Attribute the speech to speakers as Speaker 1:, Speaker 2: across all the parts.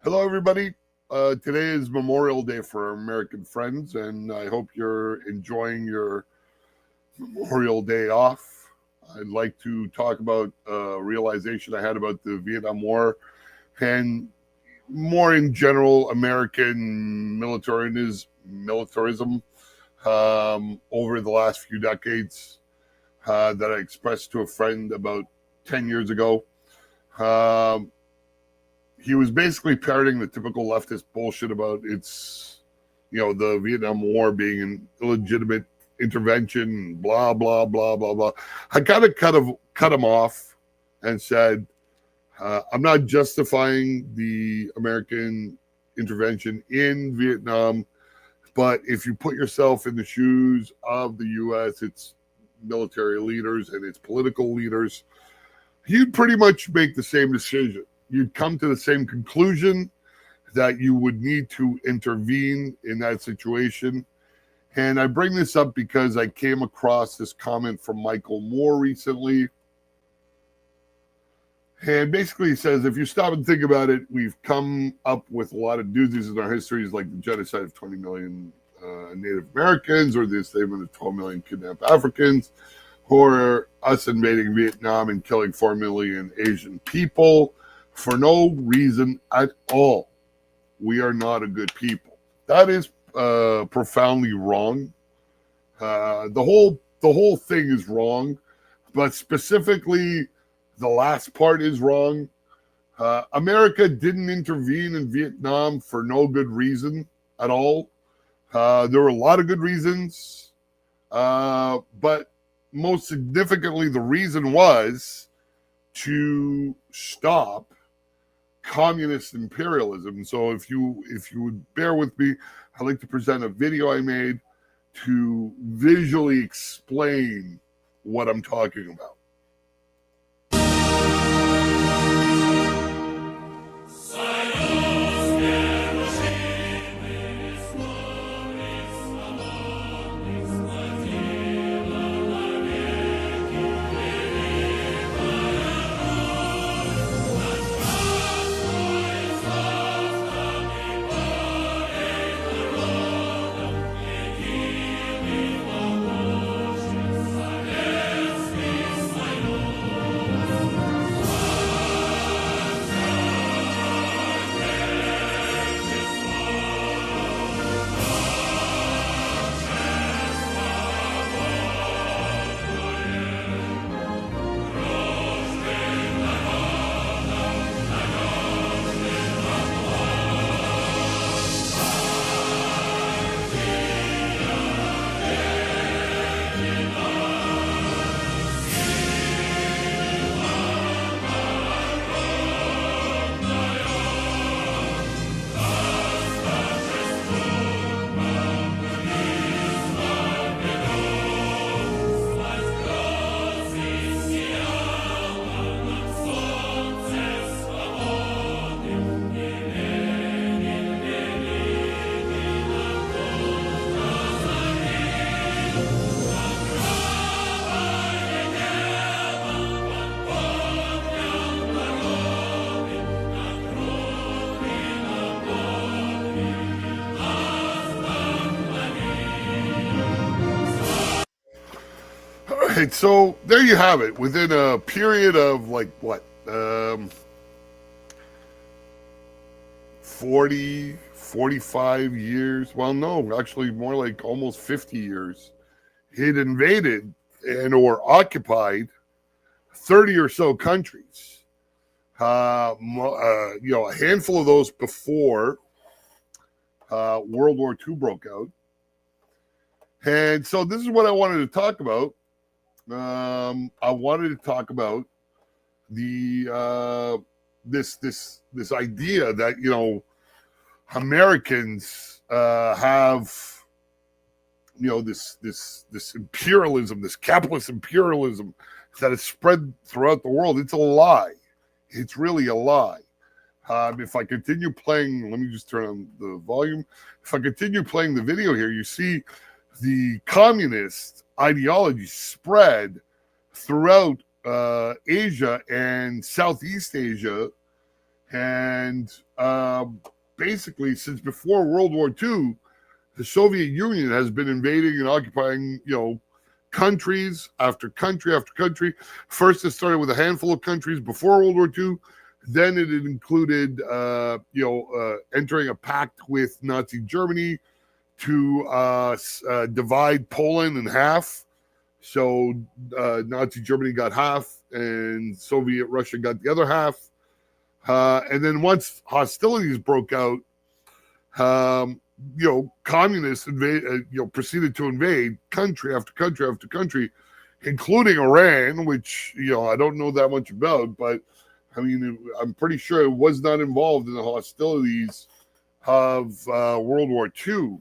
Speaker 1: Hello, everybody. Today is Memorial Day for our American friends, and I hope you're enjoying your Memorial Day off. I'd like to talk about a realization I had about the Vietnam War and more in general American militarism over the last few decades that I expressed to a friend about 10 years ago. Um, he was basically parroting the typical leftist bullshit about the Vietnam War being an illegitimate intervention, blah blah blah blah blah. I kind of cut him off and said, I'm not justifying the American intervention in Vietnam, but if you put yourself in the shoes of the U.S., its military leaders and its political leaders, you'd pretty much make the same decision. You'd come to the same conclusion that you would need to intervene in that situation. And I bring this up because I came across this comment from Michael Moore recently. And basically he says, if you stop and think about it, we've come up with a lot of doozies in our histories, like the genocide of 20 million Native Americans, or the enslavement of 12 million kidnapped Africans, or us invading Vietnam and killing 4 million Asian people for no reason at all. We are not a good people. That is profoundly wrong. The whole thing is wrong, but specifically the last part is wrong. America didn't intervene in Vietnam for no good reason at all. There were a lot of good reasons, but most significantly, the reason was to stop communist imperialism. So if you would bear with me, I'd like to present a video I made to visually explain what I'm talking about. All right, so there you have it. Within a period of 40, 45 years. Well, no, actually more like almost 50 years. It invaded and or occupied 30 or so countries. A handful of those before World War II broke out. And so this is what I wanted to talk about. I wanted to talk about the this idea that Americans have this imperialism, this capitalist imperialism that is spread throughout the world. It's a lie. It's really a lie. If I continue playing, let me just turn on the volume. If I continue playing the video here, you see the communist ideology spread throughout Asia and Southeast Asia And basically, since before World War II, the Soviet Union has been invading and occupying, countries after country after country. First, it started with a handful of countries before World War II. Then it included, entering a pact with Nazi Germany to divide Poland in half. So Nazi Germany got half, and Soviet Russia got the other half. And then once hostilities broke out, communists proceeded to invade country after country after country, including Iran, which I don't know that much about, but I mean I'm pretty sure it was not involved in the hostilities of World War II.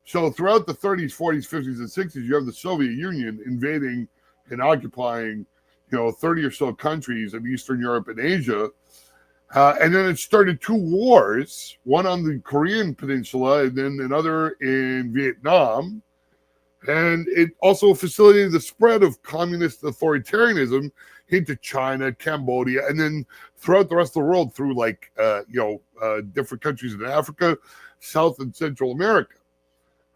Speaker 1: So throughout the 30s, 40s, 50s, and 60s, you have the Soviet Union invading and occupying 30 or so countries in Eastern Europe and Asia. And then it started two wars, one on the Korean Peninsula and then another in Vietnam. And it also facilitated the spread of communist authoritarianism into China, Cambodia, and then throughout the rest of the world through different countries in Africa, South and Central America,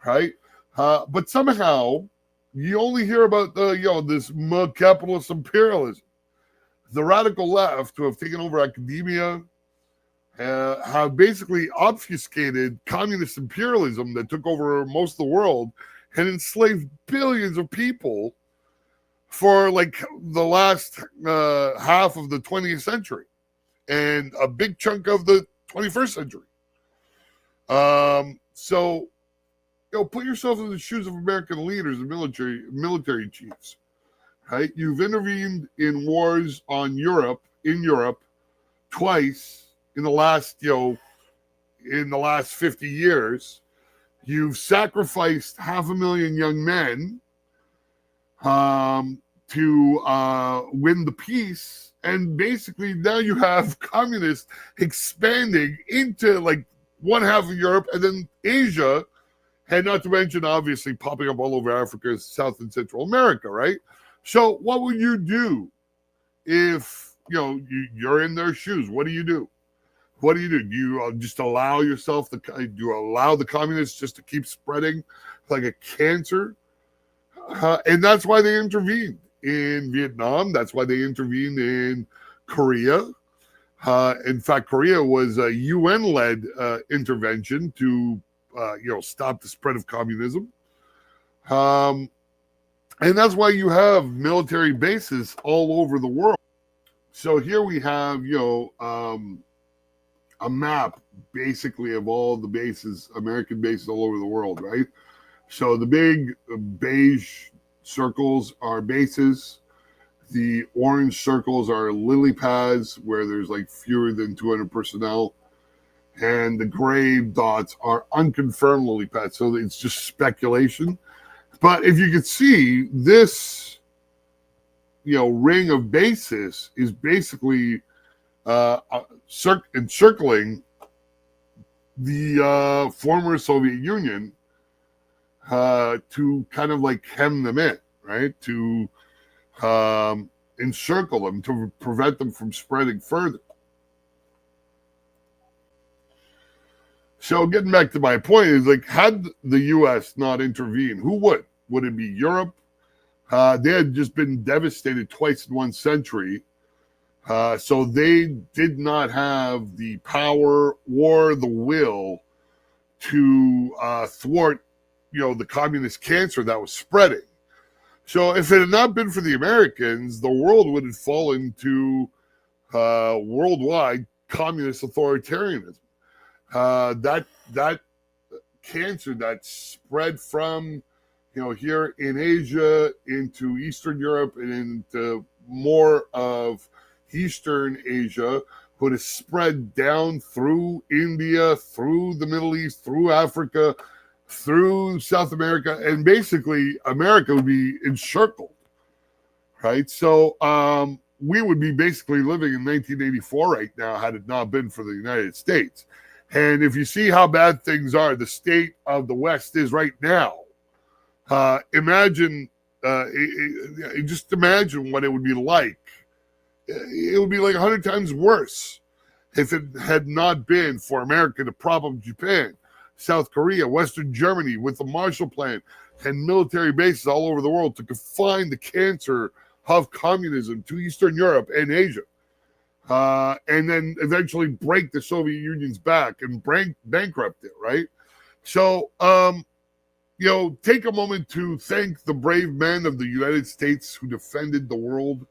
Speaker 1: right? But somehow you only hear about this capitalist imperialism. The radical left, who have taken over academia, have basically obfuscated communist imperialism that took over most of the world and enslaved billions of people for the last half of the 20th century and a big chunk of the 21st century. So put yourself in the shoes of American leaders and military chiefs. Right? You've intervened in wars in Europe twice in the last 50 years. You've sacrificed 500,000 young men to win the peace, and basically now you have communists expanding into one half of Europe and then Asia, and not to mention obviously popping up all over Africa, South and Central America, right? So what would you do if, you're in their shoes? What do you do? What do you do? Do you just allow yourself do you allow the communists just to keep spreading like a cancer? And that's why they intervened in Vietnam. That's why they intervened in Korea. In fact, Korea was a UN-led intervention to, stop the spread of communism. And that's why you have military bases all over the world. So here we have, a map basically of all the bases, American bases all over the world, right? So the big beige circles are bases. The orange circles are lily pads where there's fewer than 200 personnel. And the gray dots are unconfirmed lily pads. So it's just speculation. But if you could see, this, ring of bases is basically encircling the former Soviet Union to kind of hem them in, right? To encircle them, to prevent them from spreading further. So getting back to my point is had the U.S. not intervened, who would? Would it be Europe? They had just been devastated twice in one century. So they did not have the power or the will to thwart, the communist cancer that was spreading. So if it had not been for the Americans, the world would have fallen to worldwide communist authoritarianism. That cancer that spread from here in Asia into Eastern Europe and into more of Eastern Asia would have spread down through India, through the Middle East, through Africa, through South America, and basically America would be encircled, right? So we would be basically living in 1984 right now had it not been for the United States. And if you see how bad things are, the state of the West is right now, just imagine what it would be like. It would be 100 times worse. if it had not been for America to prop up Japan, South Korea, Western Germany with the Marshall Plan and military bases all over the world to confine the cancer of communism to Eastern Europe and Asia, and then eventually break the Soviet Union's back and bankrupt it, right? So, take a moment to thank the brave men of the United States who defended the world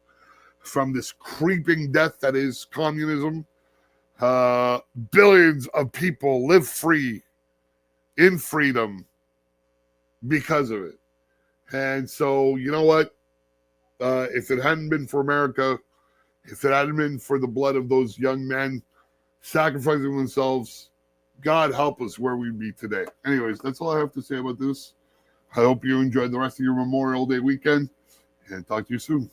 Speaker 1: from this creeping death that is communism. Billions of people live free in freedom because of it. And so, you know what? If it hadn't been for America, if it hadn't been for the blood of those young men sacrificing themselves, God help us where we'd be today. Anyways, that's all I have to say about this. I hope you enjoyed the rest of your Memorial Day weekend, and talk to you soon.